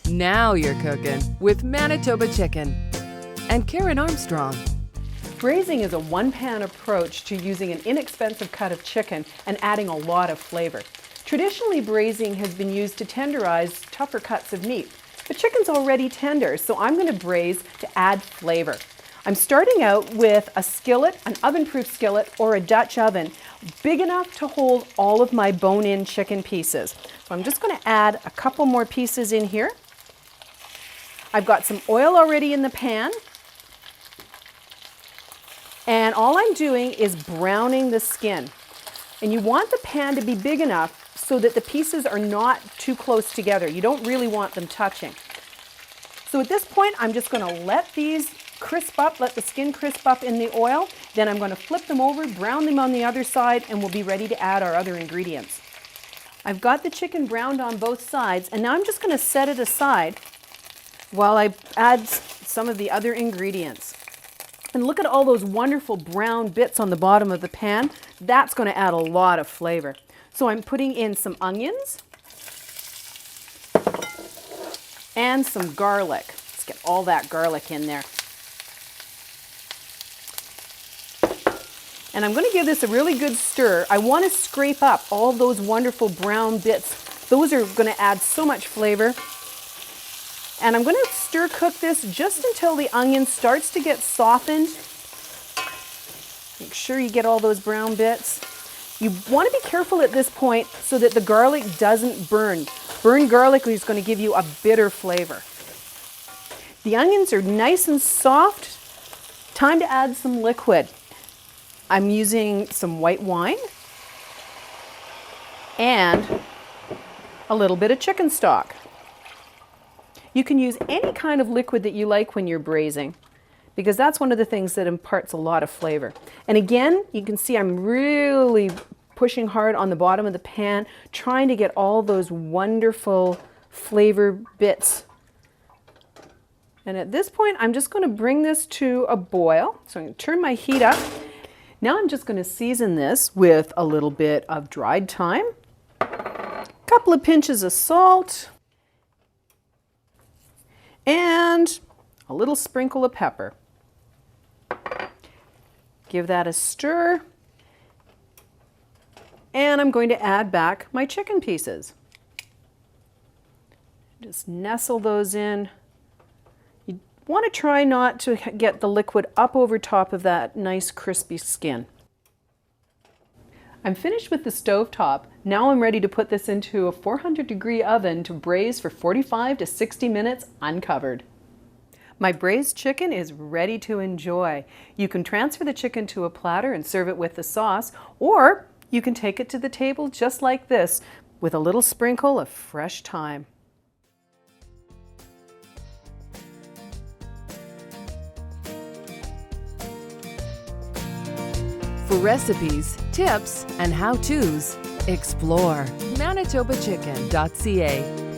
Now you're cooking with Manitoba chicken and Karen Armstrong. Braising is a one-pan approach to using an inexpensive cut of chicken and adding a lot of flavor. Traditionally, braising has been used to tenderize tougher cuts of meat, but chicken's already tender, so I'm going to braise to add flavor. I'm starting out with a skillet, an oven-proof skillet or a Dutch oven, big enough to hold all of my bone-in chicken pieces. So I'm just going to add a couple more pieces in here. I've got some oil already in the pan. And all I'm doing is browning the skin. And you want the pan to be big enough so that the pieces are not too close together. You don't really want them touching. So at this point, I'm just going to let these crisp up, let the skin crisp up in the oil. Then I'm going to flip them over, brown them on the other side, and we'll be ready to add our other ingredients. I've got the chicken browned on both sides, and now I'm just going to set it aside while I add some of the other ingredients. And look at all those wonderful brown bits on the bottom of the pan. That's going to add a lot of flavor. So I'm putting in some onions and some garlic. Let's get all that garlic in there. And I'm going to give this a really good stir. I want to scrape up all those wonderful brown bits. Those are going to add so much flavor. And I'm going to stir cook this just until the onion starts to get softened. Make sure you get all those brown bits. You want to be careful at this point so that the garlic doesn't burn. Burned garlic is going to give you a bitter flavor. The onions are nice and soft. Time to add some liquid. I'm using some white wine and a little bit of chicken stock. You can use any kind of liquid that you like when you're braising, because that's one of the things that imparts a lot of flavor. And again, you can see I'm really pushing hard on the bottom of the pan, trying to get all those wonderful flavor bits. And at this point, I'm just going to bring this to a boil. So I'm going to turn my heat up. Now I'm just going to season this with a little bit of dried thyme, a couple of pinches of salt, and a little sprinkle of pepper. Give that a stir. And I'm going to add back my chicken pieces. Just nestle those in. You want to try not to get the liquid up over top of that nice crispy skin. I'm finished with the stovetop. Now I'm ready to put this into a 400-degree oven to braise for 45 to 60 minutes uncovered. My braised chicken is ready to enjoy. You can transfer the chicken to a platter and serve it with the sauce, or you can take it to the table just like this with a little sprinkle of fresh thyme. For recipes, tips, and how-tos, explore manitobachicken.ca.